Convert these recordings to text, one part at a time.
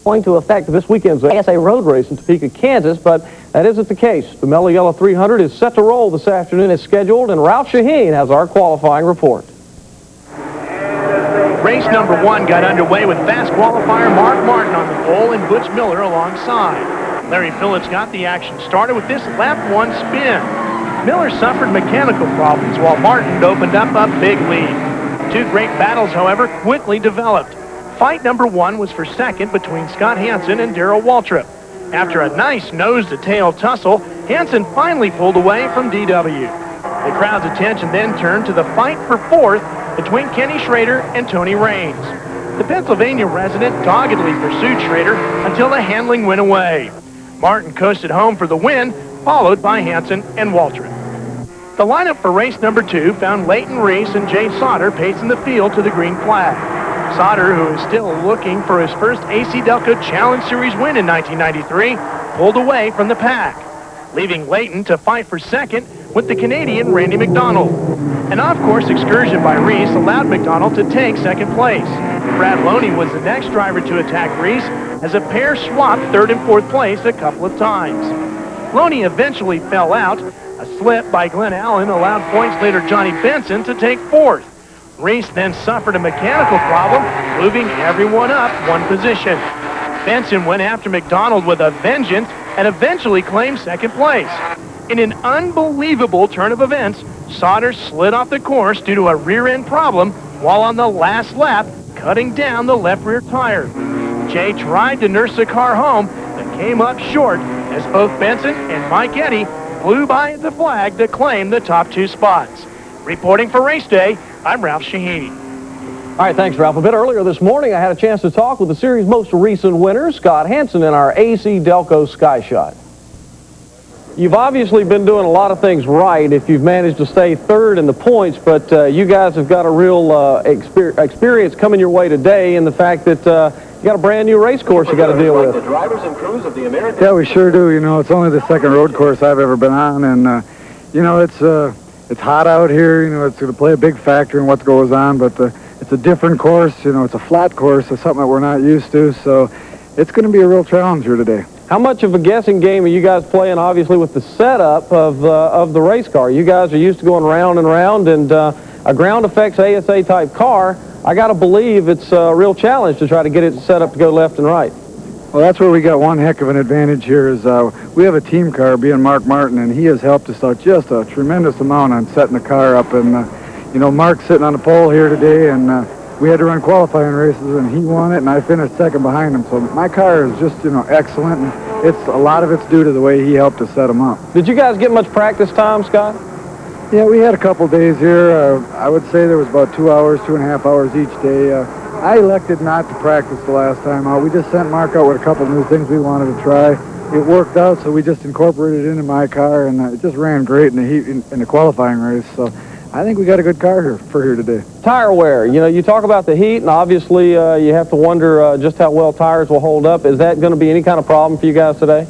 going to affect this weekend's IMSA road race in Topeka, Kansas, but that isn't the case. The Mellow Yellow 300 is set to roll this afternoon as scheduled, and Ralph Shaheen has our qualifying report. Race number 1 got underway with fast qualifier Mark Martin on the pole and Butch Miller alongside. Larry Phillips got the action started with this lap 1 spin. Miller suffered mechanical problems while Martin opened up a big lead. Two great battles, however, quickly developed. Fight number 1 was for second between Scott Hansen and Darrell Waltrip. After a nice nose-to-tail tussle, Hansen finally pulled away from DW. The crowd's attention then turned to the fight for fourth between Kenny Schrader and Tony Raines. The Pennsylvania resident doggedly pursued Schrader until the handling went away. Martin coasted home for the win, followed by Hansen and Waltrip. The lineup for race number 2 found Leighton Reese and Jay Sauter pacing the field to the green flag. Sauter, who is still looking for his first AC Delco Challenge Series win in 1993, pulled away from the pack, leaving Leighton to fight for second with the Canadian Randy McDonald. An off-course excursion by Reese allowed McDonald to take second place. Brad Loney was the next driver to attack Reese as a pair swapped third and fourth place a couple of times. Loney eventually fell out. A slip by Glenn Allen allowed points leader Johnny Benson to take fourth. Reese then suffered a mechanical problem, moving everyone up one position. Benson went after McDonald with a vengeance and eventually claimed second place. In an unbelievable turn of events, Sauter slid off the course due to a rear-end problem while on the last lap, cutting down the left rear tire. Jay tried to nurse the car home, but came up short as both Benson and Mike Eddy flew by the flag to claim the top 2 spots. Reporting for Race Day, I'm Ralph Shaheen. All right, thanks, Ralph. A bit earlier this morning, I had a chance to talk with the series' most recent winner, Scott Hansen, in our AC Delco Sky Shot. You've obviously been doing a lot of things right if you've managed to stay third in the points, but you guys have got a real experience coming your way today in the fact that you got a brand new race course you got to deal with. The drivers and crews of the American. Yeah, we sure do. You know, it's only the second road course I've ever been on, and you know, it's hot out here. You know, it's going to play a big factor in what goes on, but it's a different course. You know, it's a flat course. It's something that we're not used to, so it's going to be a real challenge here today. How much of a guessing game are you guys playing, obviously, with the setup of the race car? You guys are used to going round and round, and a ground effects ASA-type car, I got to believe it's a real challenge to try to get it set up to go left and right. Well, that's where we got one heck of an advantage here is we have a team car, being Mark Martin, and he has helped us out just a tremendous amount on setting the car up. And, you know, Mark's sitting on the pole here today, and we had to run qualifying races, and he won it, and I finished second behind him. So my car is just, you know, excellent, and a lot of it's due to the way he helped us set them up. Did you guys get much practice time, Scott? Yeah, we had a couple days here. I would say there was about 2 hours, 2.5 hours each day. I elected not to practice the last time out. We just sent Mark out with a couple new things we wanted to try. It worked out, so we just incorporated it into my car, and it just ran great in the qualifying race. So I think we got a good car here today. Tire wear. You know, you talk about the heat, and obviously you have to wonder just how well tires will hold up. Is that going to be any kind of problem for you guys today?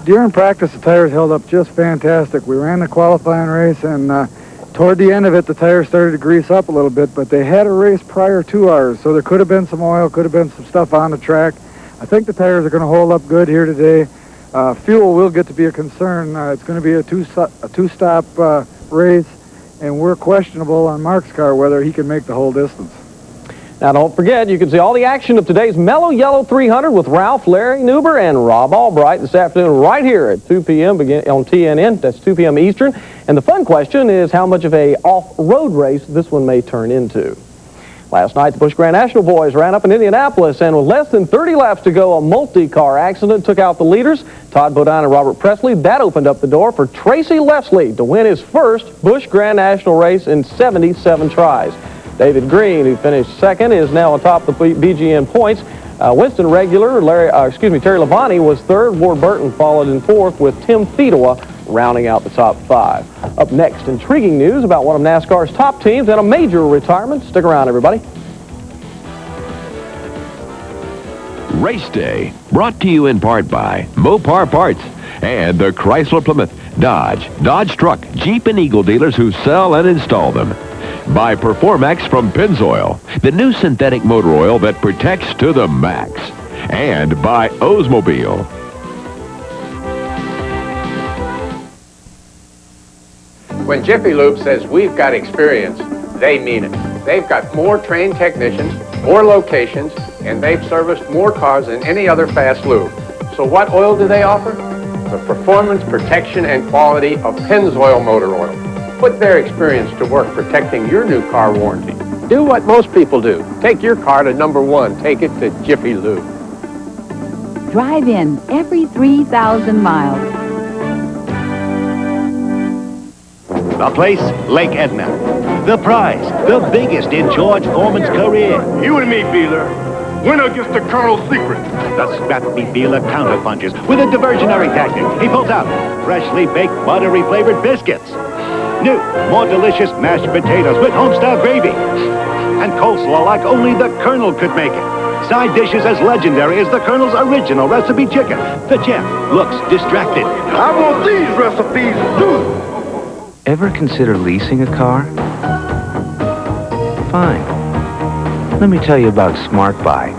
During practice, the tires held up just fantastic. We ran the qualifying race, and toward the end of it, the tires started to grease up a little bit, but they had a race prior to ours, so there could have been some oil, could have been some stuff on the track. I think the tires are going to hold up good here today. Fuel will get to be a concern. It's going to be a two-stop race, and we're questionable on Mark's car whether he can make the whole distance. Now, don't forget, you can see all the action of today's Mellow Yellow 300 with Ralph, Larry Newber, and Rob Albright this afternoon right here at 2 p.m. on TNN. That's 2 p.m. Eastern. And the fun question is how much of a off-road race this one may turn into. Last night, the Busch Grand National boys ran up in Indianapolis, and with less than 30 laps to go, a multi-car accident took out the leaders, Todd Bodine and Robert Presley. That opened up the door for Tracy Leslie to win his first Busch Grand National race in 77 tries. David Green, who finished second, is now atop the BGN points. Winston regular, Terry Labonte was third. Ward Burton followed in fourth with Tim Fedowa rounding out the top 5. Up next, intriguing news about one of NASCAR's top teams and a major retirement. Stick around, everybody. Race Day, brought to you in part by Mopar Parts and the Chrysler Plymouth, Dodge Truck, Jeep, and Eagle dealers who sell and install them. By Performax from Pennzoil, the new synthetic motor oil that protects to the max. and by Oldsmobile. When Jiffy Lube says we've got experience, they mean it. They've got more trained technicians, more locations, and they've serviced more cars than any other fast lube. So what oil do they offer? The performance, protection, and quality of Pennzoil motor oil. Put their experience to work protecting your new car warranty. Do what most people do. Take your car to number one. Take it to Jiffy Lube. Drive in every 3,000 miles. The place, Lake Edna. The prize, the biggest in George Foreman's career. You and me, Beeler. Winner gets the Colonel's secret. The scrappy Beeler counterpunches with a diversionary tactic. He pulls out freshly baked, buttery flavored biscuits. New, more delicious mashed potatoes with homestyle gravy. And coleslaw like only the Colonel could make it. Side dishes as legendary as the Colonel's original recipe chicken. The chef looks distracted. I want these recipes too. Ever consider leasing a car? Fine. Let me tell you about Smart Buy.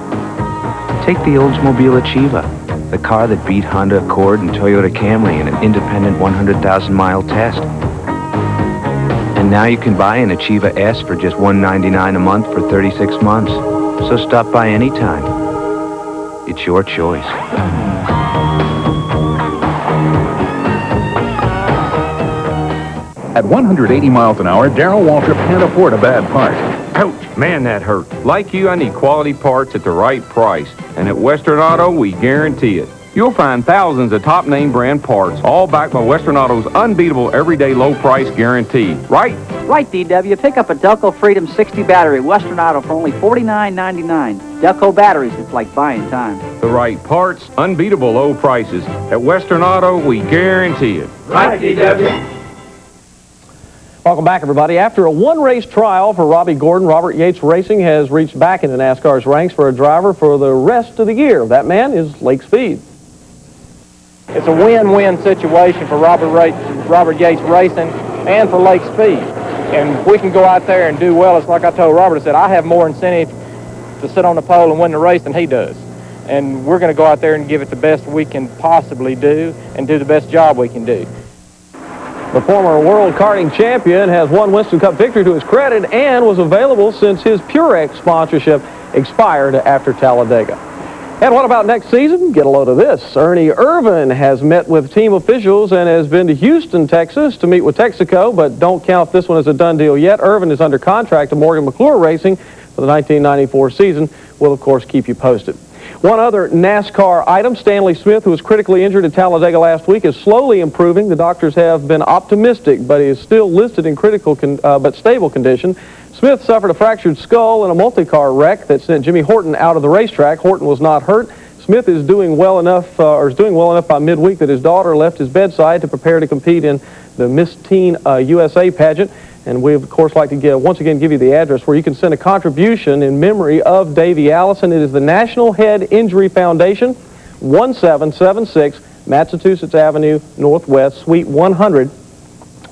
Take the Oldsmobile Achieva, the car that beat Honda Accord and Toyota Camry in an independent 100,000-mile test. And now you can buy an Achieva S for just $199 a month for 36 months. So stop by anytime. It's your choice. At 180 miles an hour, Darrell Waltrip can't afford a bad part. Ouch! Man, that hurt. Like you, I need quality parts at the right price. And at Western Auto, we guarantee it. You'll find thousands of top name brand parts, all backed by Western Auto's unbeatable everyday low price guarantee. Right? Right, DW. Pick up a Delco Freedom 60 battery at Western Auto for only $49.99. Delco batteries, it's like buying time. The right parts, unbeatable low prices. At Western Auto, we guarantee it. Right, DW. Welcome back, everybody. After a one-race trial for Robbie Gordon, Robert Yates Racing has reached back into NASCAR's ranks for a driver for the rest of the year. That man is Lake Speed. It's a win-win situation for Robert Yates Racing and for Lake Speed. And we can go out there and do well. It's like I told Robert, I said, I have more incentive to sit on the pole and win the race than he does. And we're going to go out there and give it the best we can possibly do and do the best job we can do. The former world karting champion has won Winston Cup victory to his credit and was available since his Purex sponsorship expired after Talladega. And what about next season? Get a load of this. Ernie Irvin has met with team officials and has been to Houston, Texas to meet with Texaco, but don't count this one as a done deal yet. Irvin is under contract to Morgan McClure Racing for the 1994 season. We'll, of course, keep you posted. One other NASCAR item, Stanley Smith, who was critically injured at Talladega last week, is slowly improving. The doctors have been optimistic, but he is still listed in critical but stable condition. Smith suffered a fractured skull in a multi-car wreck that sent Jimmy Horton out of the racetrack. Horton was not hurt. Smith is doing well enough by midweek that his daughter left his bedside to prepare to compete in the Miss Teen USA pageant. And we, of course, like to once again give you the address where you can send a contribution in memory of Davey Allison. It is the National Head Injury Foundation, 1776 Massachusetts Avenue Northwest, Suite 100,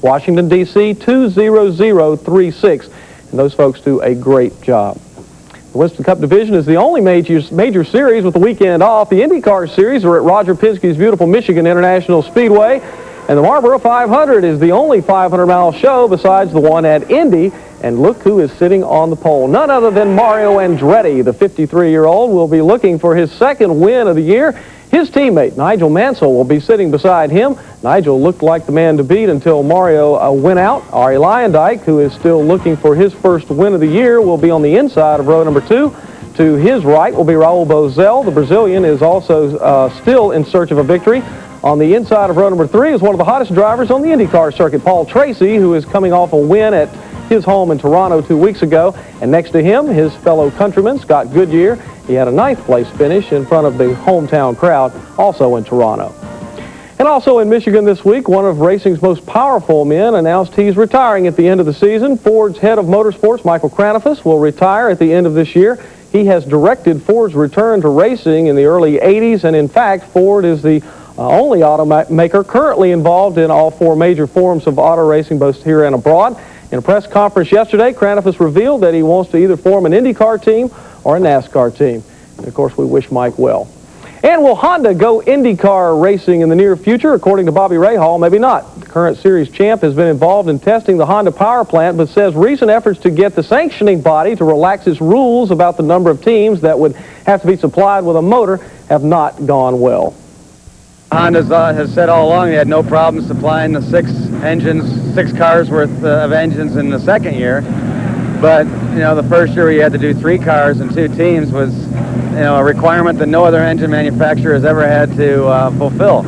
Washington, D.C., 20036. And those folks do a great job. The Winston Cup division is the only major series with the weekend off. The IndyCar series are at Roger Penske's beautiful Michigan International Speedway. And the Marlboro 500 is the only 500-mile show besides the one at Indy. And look who is sitting on the pole. None other than Mario Andretti, the 53-year-old, will be looking for his second win of the year. His teammate, Nigel Mansell, will be sitting beside him. Nigel looked like the man to beat until Mario went out. Arie Luyendyk, who is still looking for his first win of the year, will be on the inside of row number 2. To his right will be Raul Boesel. The Brazilian is also still in search of a victory. On the inside of row number 3 is one of the hottest drivers on the IndyCar circuit, Paul Tracy, who is coming off a win at his home in Toronto 2 weeks ago. And next to him, his fellow countryman, Scott Goodyear. He had a 9th place finish in front of the hometown crowd, also in Toronto. And also in Michigan this week, one of racing's most powerful men announced he's retiring at the end of the season. Ford's head of motorsports, Michael Kranifus, will retire at the end of this year. He has directed Ford's return to racing in the early 80s, and in fact, Ford is the only automaker currently involved in all 4 major forms of auto racing, both here and abroad. In a press conference yesterday, Kranifus revealed that he wants to either form an IndyCar team or a NASCAR team. And of course, we wish Mike well. And will Honda go IndyCar racing in the near future? According to Bobby Rahal, maybe not. The current series champ has been involved in testing the Honda power plant, but says recent efforts to get the sanctioning body to relax its rules about the number of teams that would have to be supplied with a motor have not gone well. Honda has said all along they had no problem supplying the 6 cars worth of engines in the second year. But, you know, the first year we had to do 3 cars and 2 teams was, you know, a requirement that no other engine manufacturer has ever had to fulfill.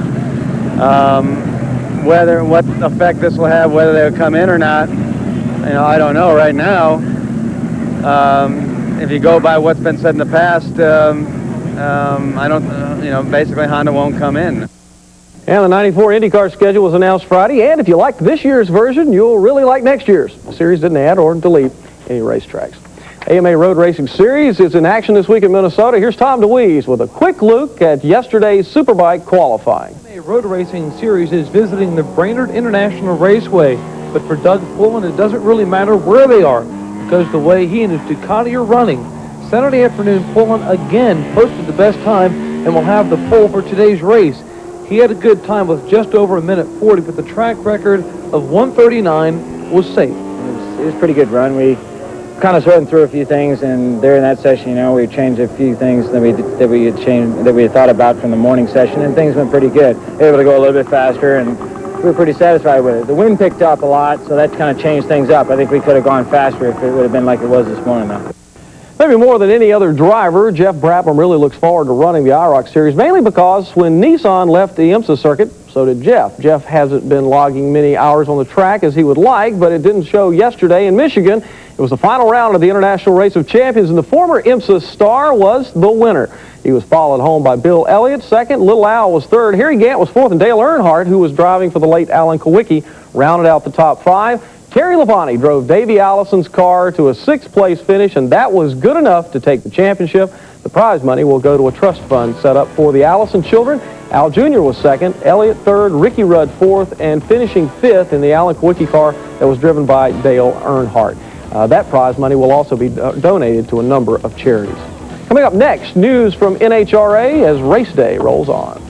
What effect this will have, whether they'll come in or not, you know, I don't know right now. If you go by what's been said in the past, I don't, you know, basically Honda won't come in. And the 94 IndyCar schedule was announced Friday, and if you liked this year's version, you'll really like next year's. The series didn't add or delete any racetracks. AMA Road Racing Series is in action this week in Minnesota. Here's Tom DeWeese with a quick look at yesterday's Superbike qualifying. AMA Road Racing Series is visiting the Brainerd International Raceway, but for Doug Pullen, it doesn't really matter where they are, because the way he and his Ducati are running. Saturday afternoon, Pullen again posted the best time and will have the pole for today's race. He had a good time with just over 1:40, but the track record of 1:39 was safe. It was a pretty good run. We kind of sorting through a few things, and during that session, you know, we changed a few things that we had thought about from the morning session, and things went pretty good. Able to go a little bit faster, and we were pretty satisfied with it. The wind picked up a lot, so that kind of changed things up. I think we could have gone faster if it would have been like it was this morning, though. Maybe more than any other driver, Jeff Brabham really looks forward to running the IROC Series, mainly because when Nissan left the IMSA circuit, so did Jeff. Jeff hasn't been logging many hours on the track as he would like, but it didn't show yesterday in Michigan. It was the final round of the International Race of Champions, and the former IMSA star was the winner. He was followed home by Bill Elliott, second. Little Al was third. Harry Gant was fourth, and Dale Earnhardt, who was driving for the late Alan Kawicki, rounded out the top 5. Terry Labonte drove Davey Allison's car to a 6th-place finish, and that was good enough to take the championship. The prize money will go to a trust fund set up for the Allison children. Al Jr. was second, Elliott third, Ricky Rudd fourth, and finishing 5th in the Alan Kawicki car that was driven by Dale Earnhardt. That prize money will also be donated to a number of charities. Coming up next, news from NHRA as race day rolls on.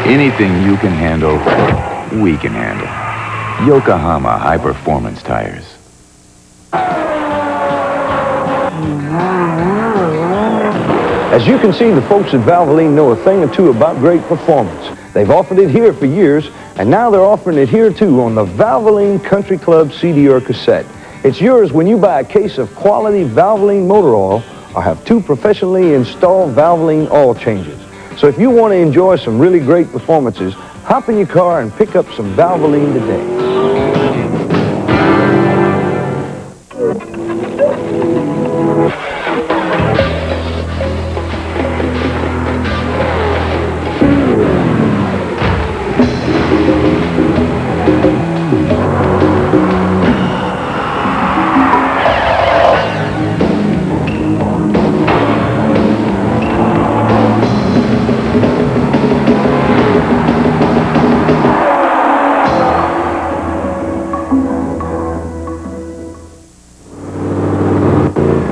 Anything you can handle, we can handle. Yokohama High Performance Tires. As you can see, the folks at Valvoline know a thing or two about great performance. They've offered it here for years, and now they're offering it here too on the Valvoline Country Club CD or cassette. It's yours when you buy a case of quality Valvoline motor oil or have 2 professionally installed Valvoline oil changes. So if you want to enjoy some really great performances, hop in your car and pick up some Valvoline today.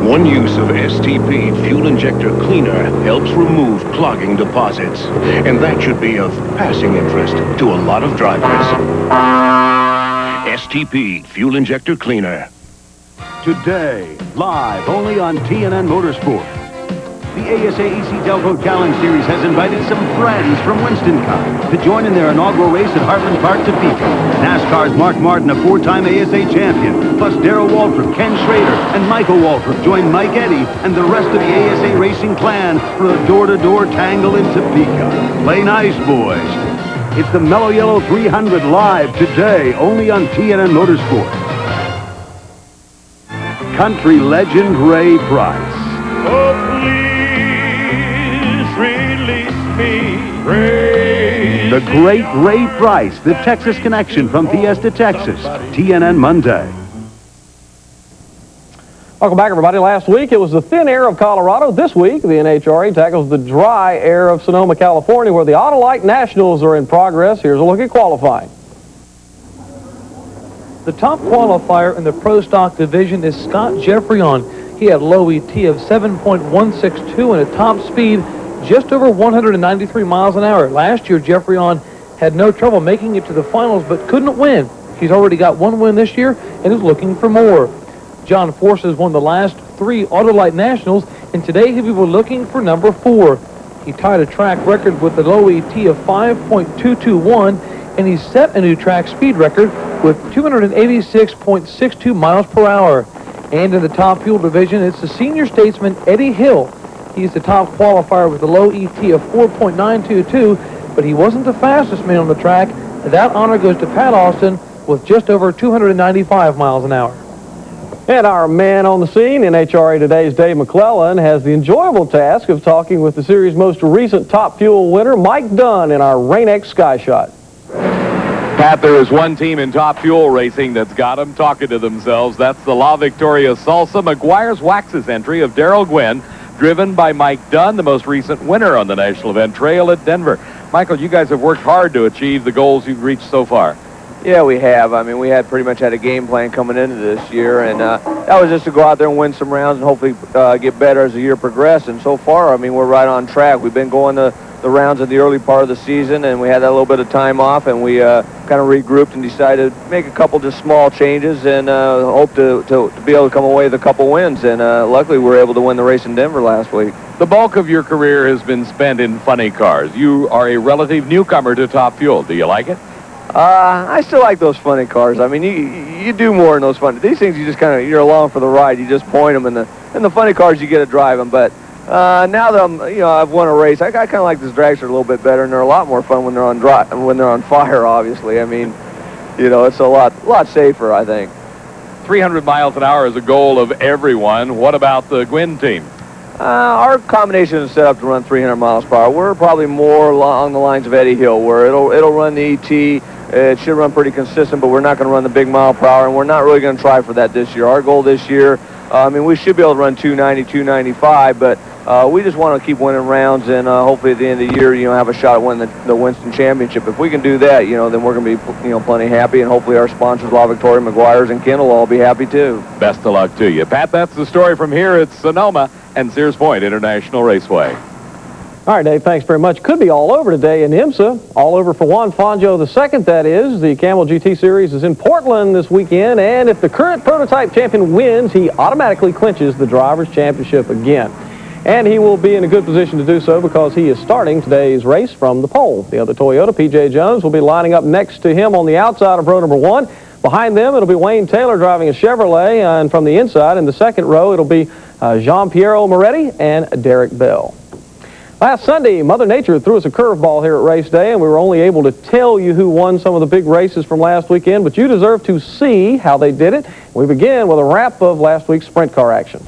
One use of STP fuel injector cleaner helps remove clogging deposits, and that should be of passing interest to a lot of drivers. STP fuel injector cleaner. Today, live only on TNN Motorsport. The ASA EC Delco Challenge Series has invited some friends from Winston to join in their inaugural race at Heartland Park, Topeka. NASCAR's Mark Martin, a 4-time ASA champion, plus Darrell Waltrip, Ken Schrader, and Michael Waltrip join Mike Eddy and the rest of the ASA racing clan for a door-to-door tangle in Topeka. Play nice, boys. It's the Mellow Yellow 300 live today, only on TNN Motorsport. Country legend Ray Price. Oh, please. The great Ray Price, the Texas Connection from Fiesta, Texas. TNN Monday. Welcome back, everybody. Last week, it was the thin air of Colorado. This week, the NHRA tackles the dry air of Sonoma, California, where the Autolite Nationals are in progress. Here's a look at qualifying. The top qualifier in the Pro Stock division is Scott Jeffreyon. He had low ET of 7.162 and a top speed just over 193 miles an hour. Last year, Jeffreyon had no trouble making it to the finals but couldn't win. He's already got one win this year and is looking for more. John Forces won the last 3 Autolite Nationals, and today he'll be looking for number 4. He tied a track record with a low ET of 5.221, and he set a new track speed record with 286.62 miles per hour. And in the top fuel division, it's the senior statesman Eddie Hill. He's the top qualifier with a low ET of 4.922, but he wasn't the fastest man on the track. That honor goes to Pat Austin with just over 295 miles an hour. And our man on the scene, NHRA Today's Dave McClellan, has the enjoyable task of talking with the series' most recent top fuel winner, Mike Dunn, in our Rain-X Sky Shot. Pat, there is one team in top fuel racing that's got them talking to themselves. That's the La Victoria Salsa McGuire's Waxes entry of Darrell Gwynn, driven by Mike Dunn, the most recent winner on the national event trail at Denver. Michael, you guys have worked hard to achieve the goals you've reached so far. Yeah, we have. I mean, we had pretty much had a game plan coming into this year, and that was just to go out there and win some rounds and hopefully get better as the year progressed. And so far, I mean, we're right on track. We've been going the rounds in the early part of the season, and we had that little bit of time off, and we kind of regrouped and decided to make a couple just small changes and hope to be able to come away with a couple wins. And luckily, we were able to win the race in Denver last week. The bulk of your career has been spent in funny cars. You are a relative newcomer to top fuel. Do you like it? I still like those funny cars. I mean, you do more in those funny. These things, you just kind of, you're along for the ride. You just point them, and the funny cars, you get to drive them. But now that I've won a race, I kind of like this dragster a little bit better, and they're a lot more fun when they're on fire. Obviously, I mean, it's a lot safer, I think. 300 miles an hour is a goal of everyone. What about the Gwynn team? Our combination is set up to run 300 miles per hour. We're probably more along the lines of Eddie Hill, where it'll run the ET. It should run pretty consistent, but we're not going to run the big mile per hour, and we're not really going to try for that this year. Our goal this year, I mean, we should be able to run 290, 295, but we just want to keep winning rounds, and hopefully at the end of the year, have a shot at winning the Winston Championship. If we can do that, then we're going to be, plenty happy, and hopefully our sponsors, La Victoria, McGuire's, and Ken will all be happy too. Best of luck to you. Pat, that's the story from here at Sonoma and Sears Point International Raceway. All right, Dave, thanks very much. Could be all over today in IMSA. All over for Juan Fangio II, that is. The Camel GT Series is in Portland this weekend, and if the current prototype champion wins, he automatically clinches the Drivers' Championship again. And he will be in a good position to do so because he is starting today's race from the pole. The other Toyota, P.J. Jones, will be lining up next to him on the outside of row number 1. Behind them, it'll be Wayne Taylor driving a Chevrolet, and from the inside, in the second row, it'll be Jean-Piero Moretti and Derek Bell. Last Sunday, Mother Nature threw us a curveball here at Race Day, and we were only able to tell you who won some of the big races from last weekend, but you deserve to see how they did it. We begin with a wrap of last week's sprint car action.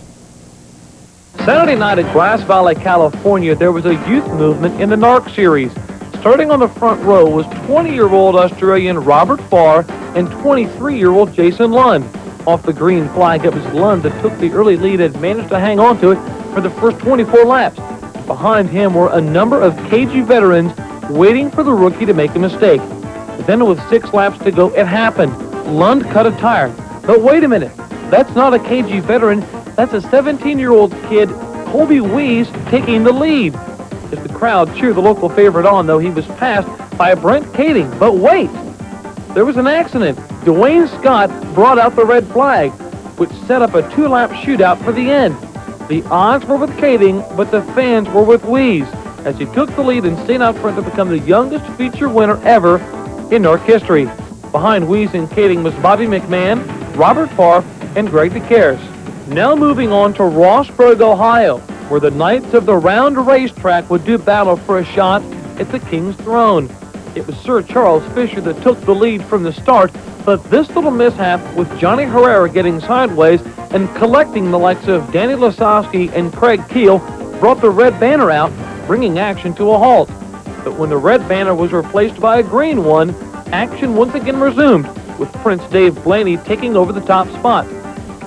Saturday night at Grass Valley, California, there was a youth movement in the NARC Series. Starting on the front row was 20-year-old Australian Robert Farr and 23-year-old Jason Lund. Off the green flag, it was Lund that took the early lead and managed to hang on to it for the first 24 laps. Behind him were a number of cagey veterans waiting for the rookie to make a mistake. But then with 6 laps to go, it happened. Lund cut a tire. But wait a minute. That's not a cagey veteran. That's a 17-year-old kid, Colby Weiss, taking the lead. As the crowd cheered the local favorite on, though, he was passed by Brent Kading. But wait, there was an accident. Dwayne Scott brought out the red flag, which set up a 2-lap shootout for the end. The odds were with Kading, but the fans were with Weiss, as he took the lead and stayed out front to become the youngest feature winner ever in NARC history. Behind Weiss and Kading was Bobby McMahon, Robert Farr, and Greg DeCaires. Now moving on to Rossburg, Ohio, where the Knights of the Round Racetrack would do battle for a shot at the King's Throne. It was Sir Charles Fisher that took the lead from the start, but this little mishap with Johnny Herrera getting sideways and collecting the likes of Danny Lasowski and Craig Keel brought the red banner out bringing action to a halt. But when the red banner was replaced by a green one, action once again resumed, with Prince Dave Blaney taking over the top spot.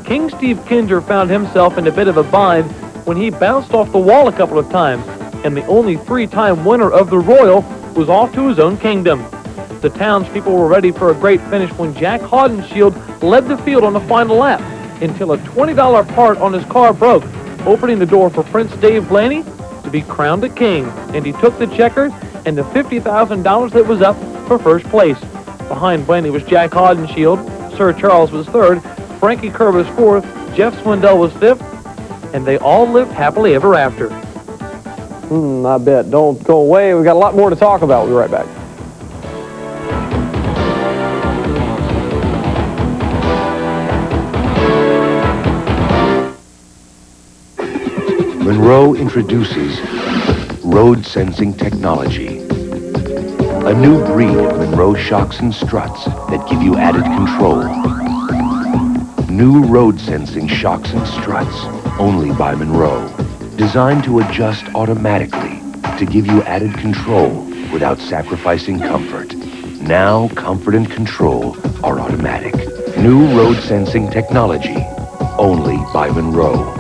King Steve Kinzer found himself in a bit of a bind when he bounced off the wall a couple of times, and the only three-time winner of the Royal was off to his own kingdom. The townspeople were ready for a great finish when Jack Haudenschild led the field on the final lap until a $20 part on his car broke, opening the door for Prince Dave Blaney to be crowned a king, and he took the checkers and the $50,000 that was up for first place. Behind Blaney was Jack Haudenschild, Sir Charles was third, Frankie Kerr was fourth, Jeff Swindell was fifth, and they all lived happily ever after. I bet. Don't go away. We've got a lot more to talk about. We'll be right back. Monroe introduces road sensing technology. A new breed of Monroe shocks and struts that give you added control. New road sensing shocks and struts, only by Monroe. Designed to adjust automatically to give you added control without sacrificing comfort. Now comfort and control are automatic. New road sensing technology, only by Monroe.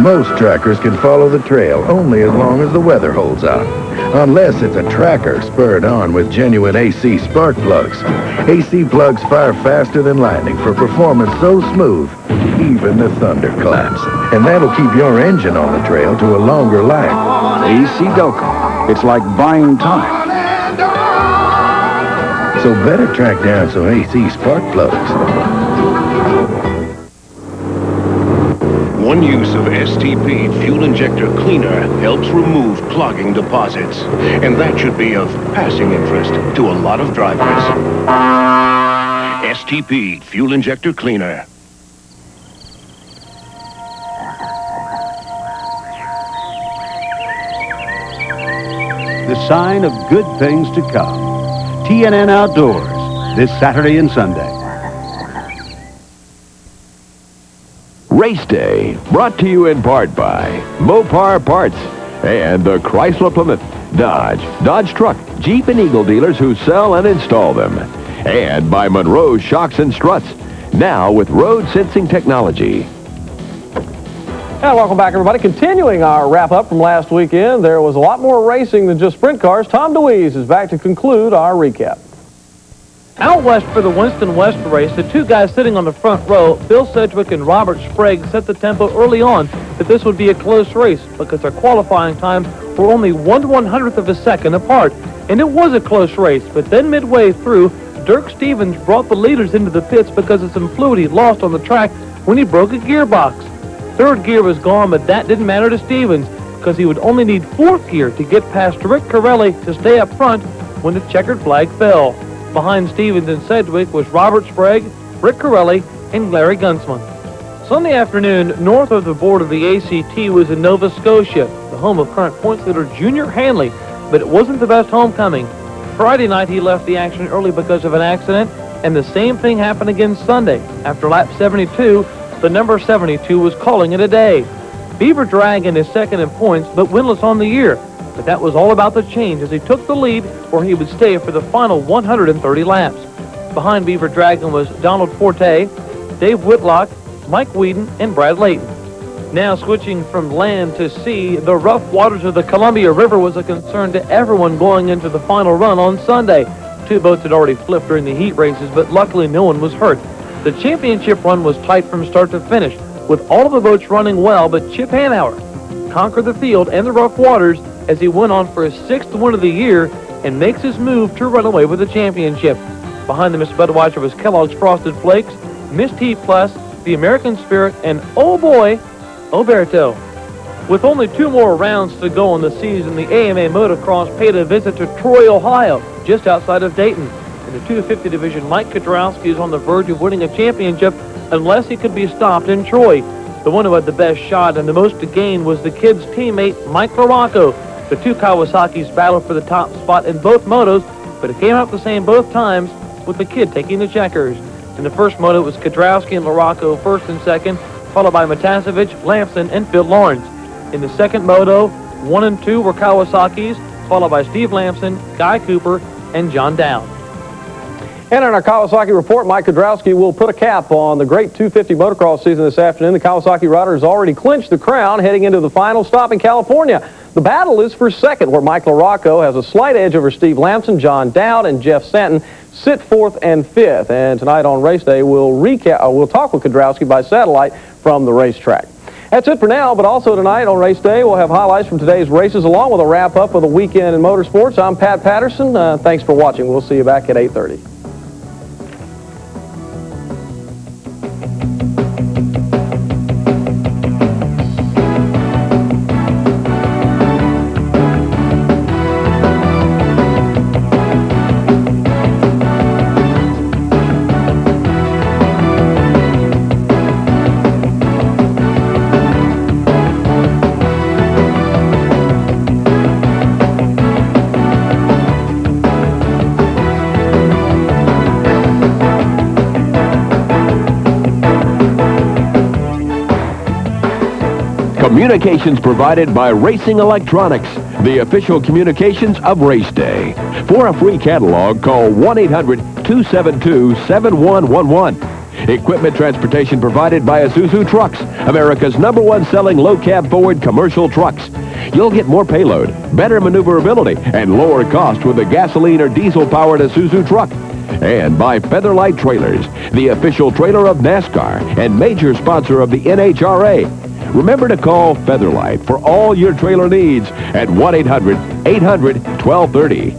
Most trackers can follow the trail only as long as the weather holds out. Unless it's a tracker spurred on with genuine AC spark plugs. AC plugs fire faster than lightning for performance so smooth, even the thunder claps. And that'll keep your engine on the trail to a longer life. AC Delco. It's like buying time. So better track down some AC spark plugs. One use of STP fuel injector cleaner helps remove clogging deposits. And that should be of passing interest to a lot of drivers. STP fuel injector cleaner. The sign of good things to come. TNN Outdoors, this Saturday and Sunday. Race Day, brought to you in part by Mopar Parts and the Chrysler Plymouth, Dodge Truck, Jeep and Eagle dealers who sell and install them. And by Monroe Shocks and Struts, now with road sensing technology. And welcome back, everybody. Continuing our wrap-up from last weekend, there was a lot more racing than just sprint cars. Tom DeWeese is back to conclude our recap. Out west for the Winston West race, the two guys sitting on the front row, Bill Sedgwick and Robert Sprague, set the tempo early on that this would be a close race because their qualifying times were only 1/100th of a second apart. And it was a close race, but then midway through, Dirk Stevens brought the leaders into the pits because of some fluid he lost on the track when he broke a gearbox. Third gear was gone, but that didn't matter to Stevens because he would only need fourth gear to get past Rick Corelli to stay up front when the checkered flag fell. Behind Stevens and Sedgwick was Robert Sprague, Rick Corelli, and Larry Guntzman. Sunday afternoon, north of the border of the ACT was in Nova Scotia, the home of current points leader Junior Hanley, but it wasn't the best homecoming. Friday night he left the action early because of an accident, and the same thing happened again Sunday. After lap 72, the number 72 was calling it a day. Beaver Dragon is second in points, but winless on the year. But that was all about the change as he took the lead where he would stay for the final 130 laps. Behind Beaver Dragon was Donald Forte, Dave Whitlock, Mike Whedon, and Brad Layton. Now switching from land to sea, the rough waters of the Columbia River was a concern to everyone going into the final run on Sunday. Two boats had already flipped during the heat races, but luckily no one was hurt. The championship run was tight from start to finish, with all of the boats running well, but Chip Hanauer conquered the field and the rough waters as he went on for his sixth win of the year and makes his move to run away with the championship. Behind the Miss Budweiser was Kellogg's Frosted Flakes, Miss T Plus, the American Spirit, and oh boy, Oberto. With only 2 more rounds to go in the season, the AMA Motocross paid a visit to Troy, Ohio, just outside of Dayton. In the 250 division, Mike Kudrowski is on the verge of winning a championship unless he could be stopped in Troy. The one who had the best shot and the most to gain was the kid's teammate, Mike LaRocco. The 2 Kawasaki's battled for the top spot in both motos, but it came out the same both times, with the kid taking the checkers. In the first moto, it was Kudrowski and LaRocco first and second, followed by Matasevich, Lamson, and Phil Lawrence. In the second moto, 1 and 2 were Kawasaki's, followed by Steve Lamson, Guy Cooper, and John Dowd. And in our Kawasaki report, Mike Kudrowski will put a cap on the great 250 motocross season this afternoon. The Kawasaki rider has already clinched the crown heading into the final stop in California. The battle is for second, where Mike LaRocco has a slight edge over Steve Lamson. John Dowd and Jeff Stanton sit 4th and 5th. And tonight on Race Day, we'll talk with Kudrowski by satellite from the racetrack. That's it for now, but also tonight on Race Day, we'll have highlights from today's races along with a wrap-up of the weekend in motorsports. I'm Pat Patterson. Thanks for watching. We'll see you back at 8:30. Communications provided by Racing Electronics, the official communications of Race Day. For a free catalog, call 1-800-272-7111. Equipment transportation provided by Isuzu Trucks, America's #1 selling low-cab forward commercial trucks. You'll get more payload, better maneuverability, and lower cost with a gasoline or diesel-powered Isuzu truck. And by Featherlight Trailers, the official trailer of NASCAR and major sponsor of the NHRA. Remember to call Featherlight for all your trailer needs at 1-800-800-1230.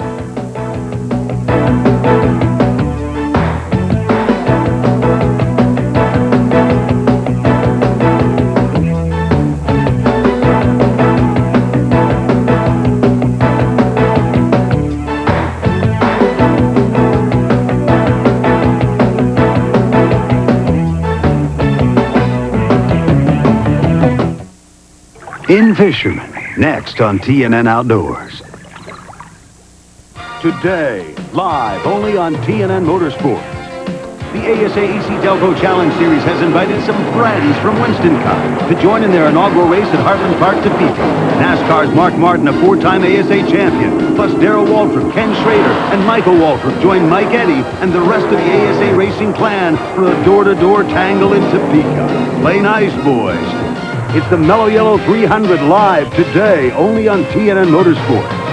In Fisherman, next on TNN Outdoors. Today, live only on TNN Motorsports. The ASA EC Delco Challenge Series has invited some friends from Winston to join in their inaugural race at Heartland Park, Topeka. NASCAR's Mark Martin, a 4-time ASA champion, plus Darrell Waltrip, Ken Schrader, and Michael Waltrip join Mike Eddy and the rest of the ASA racing clan for a door-to-door tangle in Topeka. Play nice, boys. It's the Mellow Yellow 300 live today, only on TNN Motorsports.